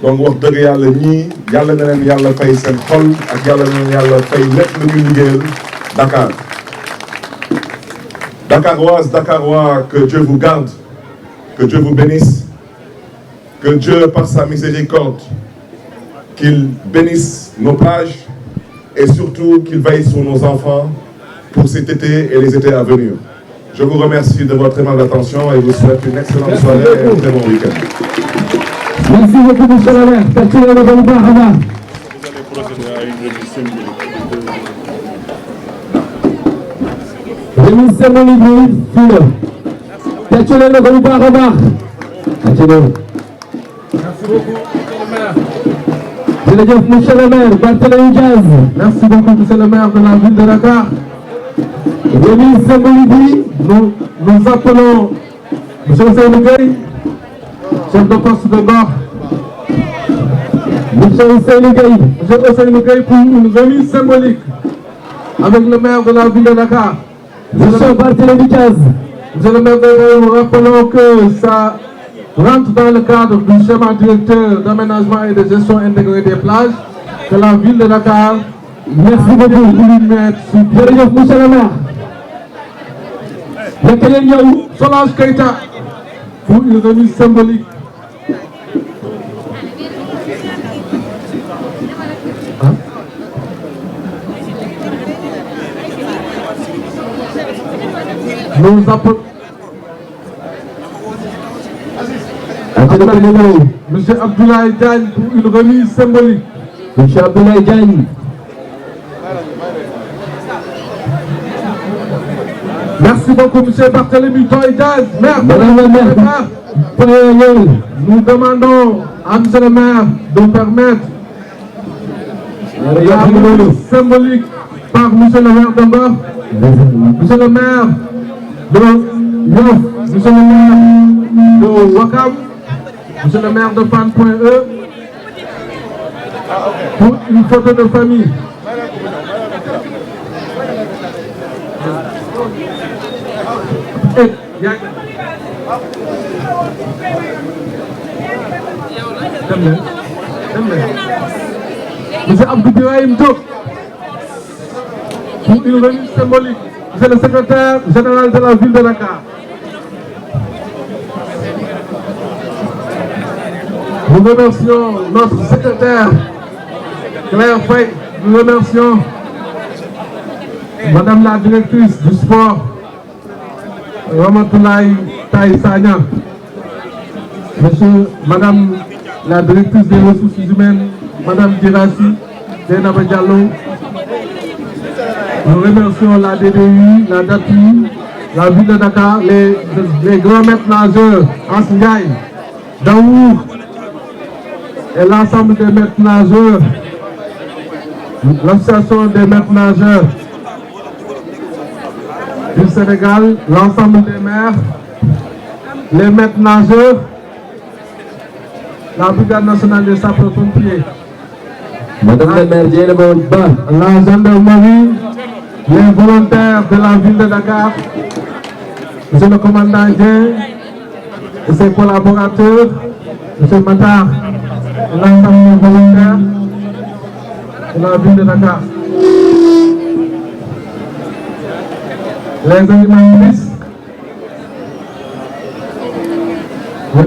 donc wax dëgg yàlla ñii yàlla na leen yàlla fay seen xol ak yàlla na leen yàlla fay lépp lu ñu liggéeyal Dakar Dakaroises, Dakarois, que Dieu vous garde, que Dieu vous bénisse, que Dieu par sa miséricorde qu'il bénisse nos plages et surtout qu'il veille sur nos enfants pour cet été et les étés à venir. Je vous remercie de votre aimable attention et vous souhaite une excellente soirée et un très bon week-end. Merci beaucoup, monsieur le maire. Vous allez procéder à une remise symbolique. Remise symbolique bi fii la. Tàccu leen ko bu baax a baax. Tàccu leen. Merci beaucoup, monsieur le maire. Jërëjëf, monsieur le maire Barthélémy Diaz. Merci beaucoup, monsieur le maire de la ville de Dakar. Remise symbolique bi, nous appelons monsieur Ousseynou Gueye, chef de poste de Ngor. Monsieur Ousseynou Gueye pour une remise symbolique avec le maire de la ville de Dakar. Monsieur Barthélémy Diaz. Monsieur le maire, nous rappelons que ça rentre dans le cadre du schéma directeur d'aménagement et de gestion intégrée des plages que la ville de Dakar. Merci beaucoup. Jërëjëf, monsieur le maire. Njëkk leen ñëw Solange Keita pour une remise symbolique. Nous appelons monsieur Abdoulaye Diagne pour une remise symbolique. Monsieur Abdoulaye Diagne. Merci beaucoup, monsieur Barthélémy Diaz, maire de Dakar. Nous demandons à monsieur le maire de permettre la remise symbolique par monsieur le maire de Ngor, monsieur le maire de Yoff, monsieur le maire de Ouakam, monsieur le maire de Fann.e pour une photo de famille. Monsieur Abdou Birahim Diop pour une remise symbolique. Monsieur le secrétaire général de la ville de Dakar. Nous remercions notre secrétaire Claire Faye. Nous remercions Madame la directrice du sport Ramatoulaye Taï Sagna. Madame la directrice des ressources humaines, Madame Girassi, Zeynaba Diallo. Nous remercions la DDI, la DATI, la ville de Dakar, les grands maîtres nageurs, Ansgaï, Daour, et l'ensemble des maîtres nageurs, l'association des maîtres nageurs du Sénégal, l'ensemble des maires, les maîtres nageurs, la brigade nationale des sapeurs-pompiers, Madame la maire la gendarmerie, les volontaires de la ville de Dakar, Monsieur le commandant Dieng et ses collaborateurs, Monsieur Matar, l'ensemble des volontaires de la ville de Dakar. Les animatrices. Oui.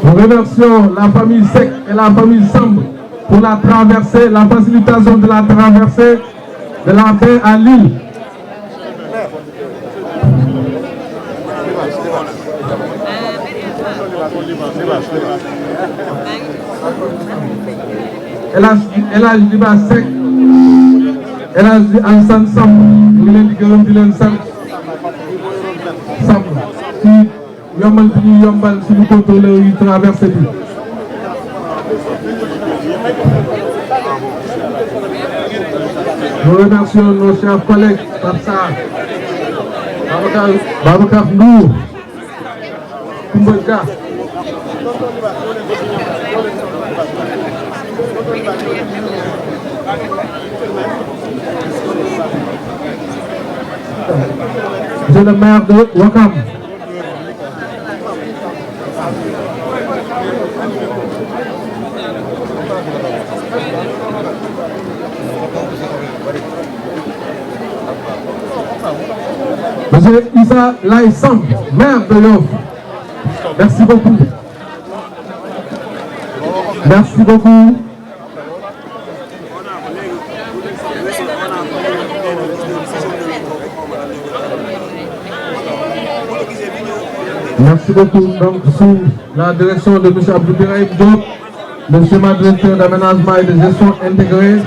Nous remercions la famille Seck et la famille Samb pour la traversée, la facilitation de la traversée de la baie à Lille. El Hadj Liba Seck, El Hadj Alassane Samb ñu ngi leen di gërëm di leen sant Samb ci yombal bi ñuy yombal suñu contrôleur yi traversé bi. Nous remercions nos chers collègues Pape Sarr, Babacar Ndour, Koumba Dia. Monsieur le maire de Ouakam. Monsieur Issa Laye Samb, maire de Yoff. Merci beaucoup. Merci beaucoup. Merci beaucoup. Donc, sous la direction de M. Abdou Birahim Diop, le schéma directeur d'aménagement et de gestion intégrée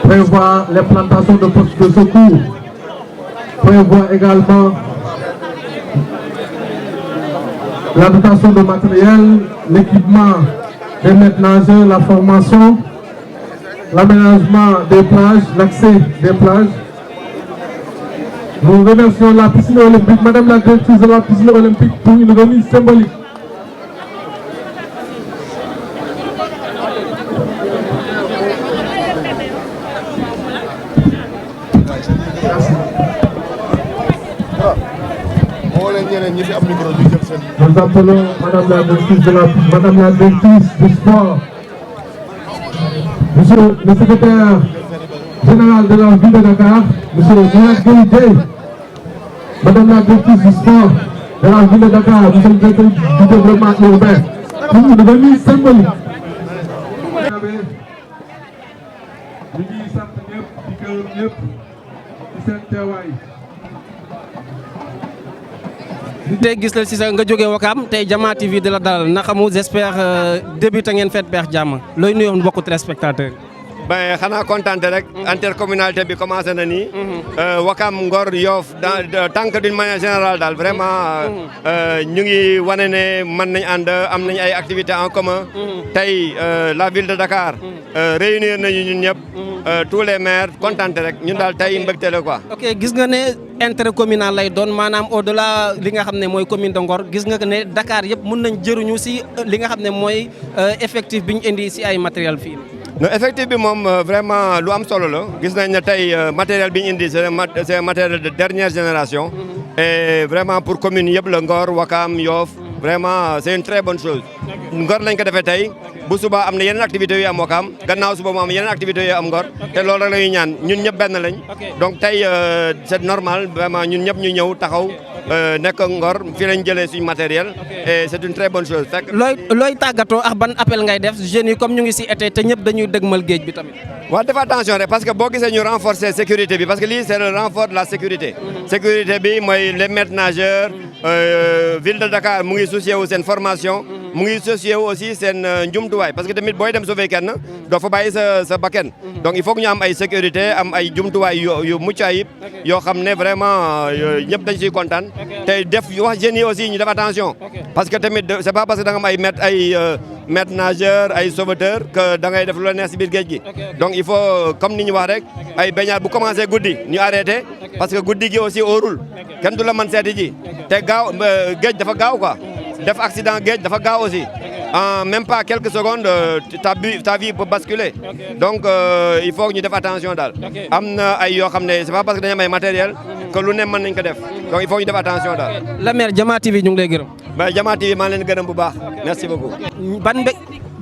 prévoit l'implantation de postes de secours, prévoit également la dotation de matériel, l'équipement des maîtres nageurs, la formation, l'aménagement des plages, l'accès des plages. Nous remercions la piscine olympique, Madame la directrice de la piscine olympique, pour une remise symbolique. Nous appelons Madame la directrice du sport, Monsieur le secrétaire général de la ville de Dakar, Monsieur Mohamed Gueye, Madame la directrice du sport de la ville de Dakar, Monsieur le directeur du développement urbain, pour une remise symbolique. Ñu ngi sant ñëpp di gërëm ñëpp ci seen teewaay. tey gis la si sa nga jógee Ouakam tey Jama TV di la dalal na xamu j'espère débuté ngeen fête peex jàmm looy nuyoon mbokku téléspectateur. Ben xanaa kontaante rek intercommunalité bi commencé na nii. Ouakam Ngor Yoff tant que d'une manière générale daal vraiment ñu ngi wane ne mën nañ ànd am nañ ay activités en commun. tey la ville de Dakar réunir nañu ñun ñëpp tous les maires kontaante rek ñun daal tey mbégte la quoi. ok gis nga ne intercommunal lay doon maanaam au delà li nga xam ne mooy commune de Ngor gis nga ne Dakar yëpp mën nañ jëruñu si li nga xam ne mooy effectif bi ñu indi si ay matériel fii. non effectif bi moom vraiment lu am solo la gis nañ ne tey matériel bi ñu indi c'est matériel de dernière génération et vraiment pour commune yëpp la Ngor Ouakam Yoff vraiment c'est une très bonne chose Ngor lañ ko defee tey bu suba am na yeneen activités yu am Ouakam gannaaw suba mu am yeneen activités yu am Ngor te loolu rek la ñuy ñaan ñun ñëpp benn lañ donc tey c'est normal vraiment ñun ñëpp ñu ñëw taxaw nekk Ngor fii lañ jëlee suñu matériel et c'est une très bonne chose. looy tàggatoo ak ban appel ngay def jeunes yi comme ñu ngi si été te ñëpp dañuy dëgmal géej bi tamit. waaw def attention rek parce que boo gisee ñu renforcer sécurité bi parce que lii c'est le renfort de la sécurité. sécurité bi mooy les maîtres nageurs ville de Dakar mu ngi soucier wu seen formation. mu ngi soucier wu aussi seen njumtuwaay parce que tamit booy dem sauver kenn doo fa bàyyi sa bakken donc il faut que ñu am ay sécurité am ay jumtuwaay yu mucc ayib yoo xam ne vraiment ñëpp dañ siy kontaan te def wax jeunes yi aussi ñu def attention parce que tamit c'est pas parce que da nga am ay maître nageur ay sauveteur que da ngay def lu la neex si biir géej gi donc il faut comme ni ñu wax rek ay baignade bu commencé guddi ñu arrêté parce que guddi gi aussi óorul kenn du la mën seeti ji te gaaw géej dafa gaaw quoi def accident géej dafa gaaw aussi en même pas quelques secondes ta vie peut basculer. Donc il faut que ñu def attention daal. am na ay yoo xam ne c'est pas parce que dañu am ay matériel que lu ne mën nañ ko def donc il faut ñu def attention daal. la maire Jama TV ñu ngi lay gërëm. mais Jama TV maa ngi leen gërëm bu baax merci beaucoup.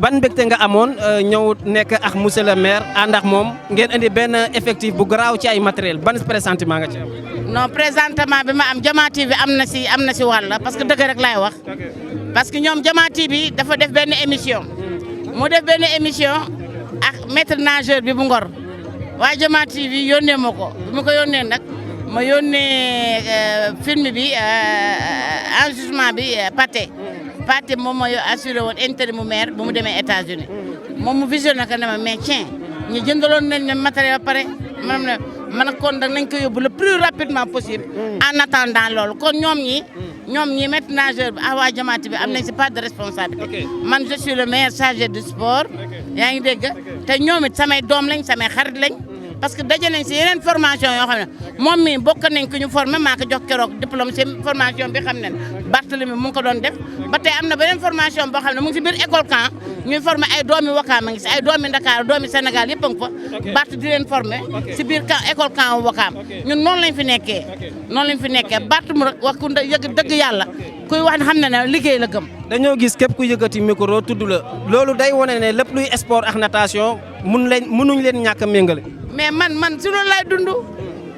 ban mbégte nga amoon ñëw nekk ak monsieur le maire ànd ak moom ngeen indi benn effectif bu garaaw ci ay matériel ban pressentiment nga ci am. non présentement bi ma am Jama TV am na si wàll parce que dëgg rek laay wax parce que ñoom Jama TV dafa def benn émission mu def benn émission ak maître nageur bi bu Ngor waa Jama TV yónnee ma ko bi ma ko yónnee nag ma yónnee film bi enregistrement bi Pathé moom mooy assuré woon intérim mu maire bu mu demee États-Unis moom mu visionné ko ne ma mais tiens ñu jëndaloon nañ ne matériel ba pare man kon nag nañ ko yóbbu le plus rapidement possible en attendant loolu kon ñoom ñi maître nageur bi waa Jama TV bi am nañ si part de responsabilité man je suis le maire chargé du sport yaa ngi dégg te ñoom it samay doom lañ samay xarit lañ parce que daje nañ si yeneen formation yoo xam ne moom mi bokk nañ ko ñu formé maa ko jox keroog diplôme si formation bi xam ne Barthélemy mu ngi ko doon def ba tey am na beneen formation boo xam ne mu ngi si biir école camp ñuy formé ay doomi Wakaam a ngi si ay doomi Dakar doomi Sénégal yëpp a ngi fa Barth di leen formé si biir école camp Wakaam ñun noonu lañ fi nekkee Barth mu wax ku yëg dëgg yàlla kuy wax ne xam ne liggéey la gëm. dañoo gis képp ku yëkkati micro tudd la loolu day wane ne lépp luy sport ak natation mënuñ leen ñàkk a méngale. mais man si loolu laay dund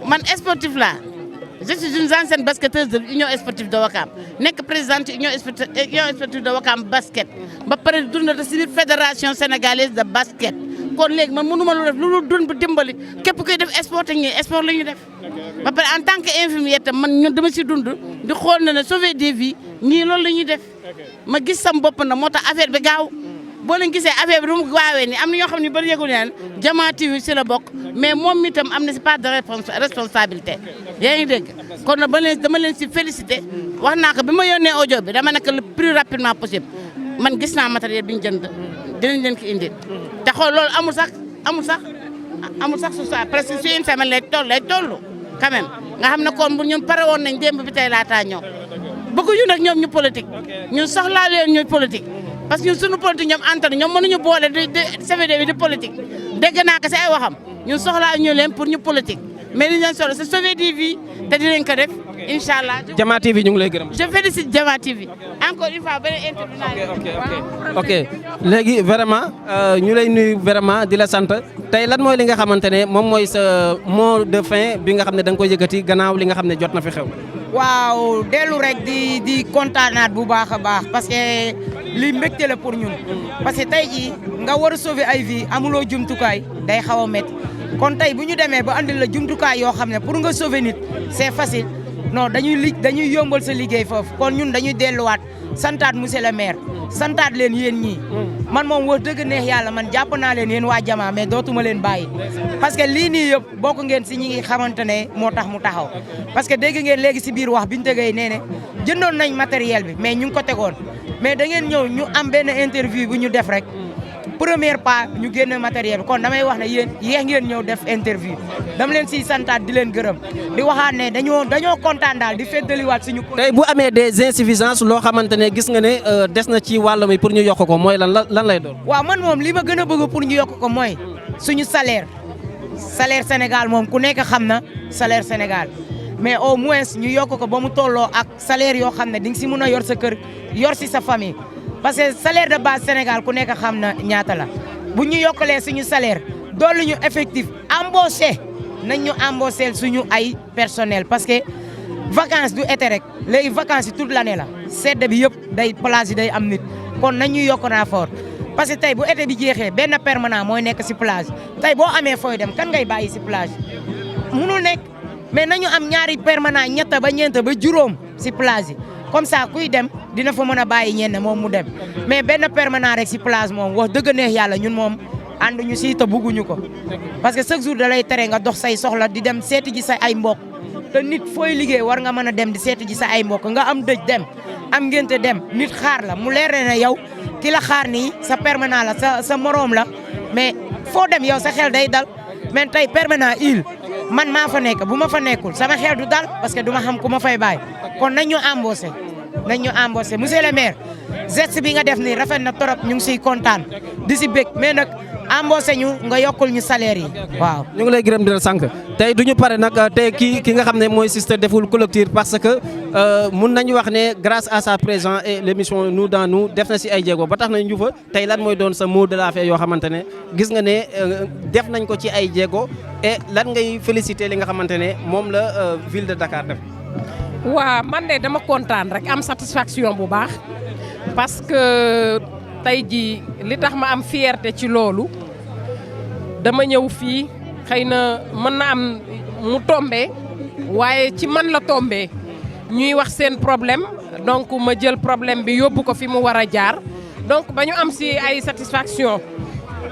man sportif laa je suis une ancienne basketteuse de l'union sportive de Ouakam nekk présidente union sportive de Ouakam basket ba pare dund si biir fédération sénégalaise de basket kon léegi man mënuma lu def lu dund bu dimbali képp kuy def sport ak ñi sport la ñuy def ba pare en tant que infirmière tam man ñun dama si dund di xool na ne sauver des vies ñii loolu la ñuy def ma gis sam bopp na moo tax affaire bi gaaw boo leen gisee affaire bi du mu gaawee ni am na ñoo xam ne bari yëgul neen Jama TV si la bokk mais moom mi tam am na si part de responsabilité yaa ngi dégg kon nag dama leen si félicité wax naa ko bi ma yónnee audio bi dama nekk le plus rapidement possible man gis naa matériel bi ñu jënd dinañ leen ko indi te xool loolu amul sax su sa presque si une semaine lay toll quand même nga xam ne kon bu ñun pare woon nañ démb bi tey laataa ñëw bëgguñu nag ñoom ñu politique ñun soxlaa leen ñu politique parce que ñun suñu politique ñoom antenne ñoom mënuñu boole di CVD bi di politique dégg naa ko si ay waxam ñun soxlaa ñu leen pour ñu politique mais li ñu leen solo c'est sauver des vies te dinañ ko def incha allah. Jama TV ñu ngi lay gërëm. je félicite Jama TV encore une fois beneen interview. ok léegi vraiment ñu lay nuyu vraiment di la sant tey lan mooy li nga xamante ne moom mooy sa mot de fin bi nga xam ne da nga koy yëkkati gannaaw li nga xam ne jot na fi xew. waaw dellu rek di kontaanaat bu baax a baax parce que li mbégte la pour ñun parce que tey jii nga war a sauver ay vie amuloo jumtukaay day xaw a métti kon tey bu ñu demee ba andil la jumtukaay yoo xam ne pour nga sauver nit c'est facile non dañuy yombal sa liggéey foofu kon ñun dañuy delluwaat santaat monsieur le maire santaat leen yéen ñii man moom wax dëgg neex yàlla man jàpp naa leen yéen waa Jama mais dootuma leen bàyyi parce que lii nii yëpp bokk ngeen si ñi ngi xamante ne moo tax mu taxaw parce que dégg ngeen léegi si biir wax bi ñu tegee nee ne jëndoon nañ matériel bi mais ñu ngi ko tegoon mais da ngeen ñëw ñu am benn interview bu ñu def rek première pas ñu génn matériel bi kon damay wax ne yéen yéex ngeen ñëw def interview dama leen siy santaat di leen gërëm di waxaat ne dañoo kontaan daal di feddaliwaat suñu. tey bu amee des insuffisances loo xamante ne gis nga ne des na ci wàll mi pour ñu yokk ko mooy lan lay doon. waaw man moom li ma gën a bëgg pour ñu yokk ko mooy suñu salaire Sénégal moom ku nekk xam na salaire Sénégal mais au moins ñu yokk ko ba mu tolloo ak salaire yoo xam ne di nga si mën a yor sa kër yor si sa famille. parce que salaire de base Sénégal ku nekk xam na ñaata la bu ñu yokkalee suñu salaire dolli ñu effectif embauché nañ ñu embauché suñu ay personnel parce que vacances du été rek léegi vacances yi toute l'année la sedd bi yëpp day plage yi day am nit kon nañ ñu yokk naa fort parce que tey bu été bi jeexee benn permanent mooy nekk si plage tey boo amee fooy dem kan ngay bàyyi si plage munul nekk mais nañu am ñaari permanent ñetta ba ñeenta ba juróom si plage yi comme ça kuy dem dina fa mën a bàyyi ñenn moom mu dem mais benn permanent rek si plage moom wax dëgg neex yàlla ñun moom ànduñu si te bugguñu ko parce que chaque jour da lay tere nga dox say soxla di dem seeti ji sa ay mbokk te nit fooy liggéey war nga mën a dem di seeti ji sa ay mbokk nga am dëj dem am ngénte dem nit xaar la mu leer ne yow ki la xaar nii sa permanent la sa moroom la mais foo dem yow sa xel day dal mais tey permanent il man maa fa nekk bu ma fa nekkul sama xel du dal parce que du ma xam ku ma fay bàyyi kon nañ ñu embauché nañ ñu embauché monsieur le maire geste bi nga def nii rafet na trop ñu ngi siy kontaan di si bég mais nag embauché ñu nga yokkul ñu salaire yi waaw. ñu ngi lay gërëm di la sànq tey du ñu pare nag tey ki nga xam ne mooy Sister deful collectif parce que mun nañu wax ne grâce à sa présence et l' émission Nous dans Nous def na si ay jéego ba tax na ñu fa tey lan mooy doon sa mot de la fin yoo xamante ne gis nga ne def nañ ko ci ay jéego et lan ngay féliciter li nga xamante ne moom la ville de Dakar def. waaw man de dama kontaan rek am satisfaction bu baax parce que tey jii li tax ma am fierté ci loolu dama ñëw fii xëy na mën na am mu tombé waaye ci man la tombé ñuy wax seen problème donc ma jël problème bi yóbbu ko fi mu war a jaar donc ba ñu am si ay satisfaction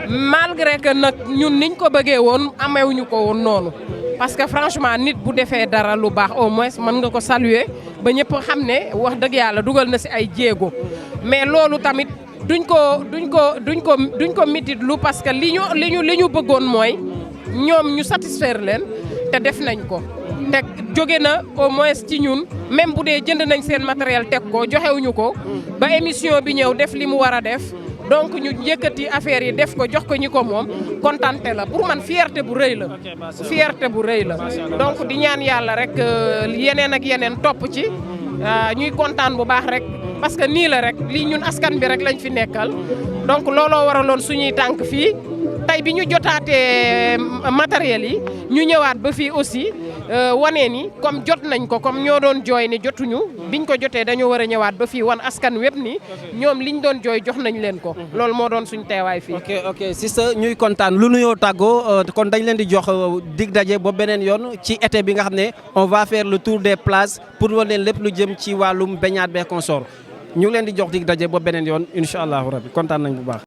malgré que nag ñun niñ ko bëggee woon amewuñu ko woon noonu parce que franchement nit bu defee dara lu baax au moins mën nga ko saluer ba ñëpp xam ne wax dëgg yàlla dugal na si ay jéego mais loolu tamit duñ ko mitit lu parce que li ñu bëggoon mooy ñoom ñu satisfaire leen te def nañ ko te jóge na au moins ci ñun même bu dee jënd nañ seen matériel teg ko joxewuñu ko ba émission bi ñëw def li mu war a def donc ñu yëkkati affaire yi def ko jox ko ñi ko moom kontante la pour man fierté bu rëy la fierté bu rëy la donc di ñaan yàlla rek yeneen ak yeneen topp ci ñuy kontaan bu baax rek parce que nii la rek lii ñun askan bi rek lañ fi nekkal donc looloo waraloon suñuy tànk fii tey bi ñu jotaatee matériel yi ñu ñëwaat ba fii aussi wane ni comme jot nañ ko comme ñoo doon jooy ni jotuñu biñ ko jotee dañoo war a ñëwaat ba fii wan askan wépp ni ñoom liñ doon jooy jox nañ leen ko loolu moo doon suñ teewaay fii. ok Sister ñuy kontaan lu nuyoo tàggoo kon dañ leen di jox dig daje ba beneen yoon ci été bi nga xam ne on va faire le tour des places pour wan leen lépp lu jëm ci wàllum baignade bee consort ñu ngi leen di jox dig daje ba beneen yoon incha allahu rabbi kontaan nañ bu baax.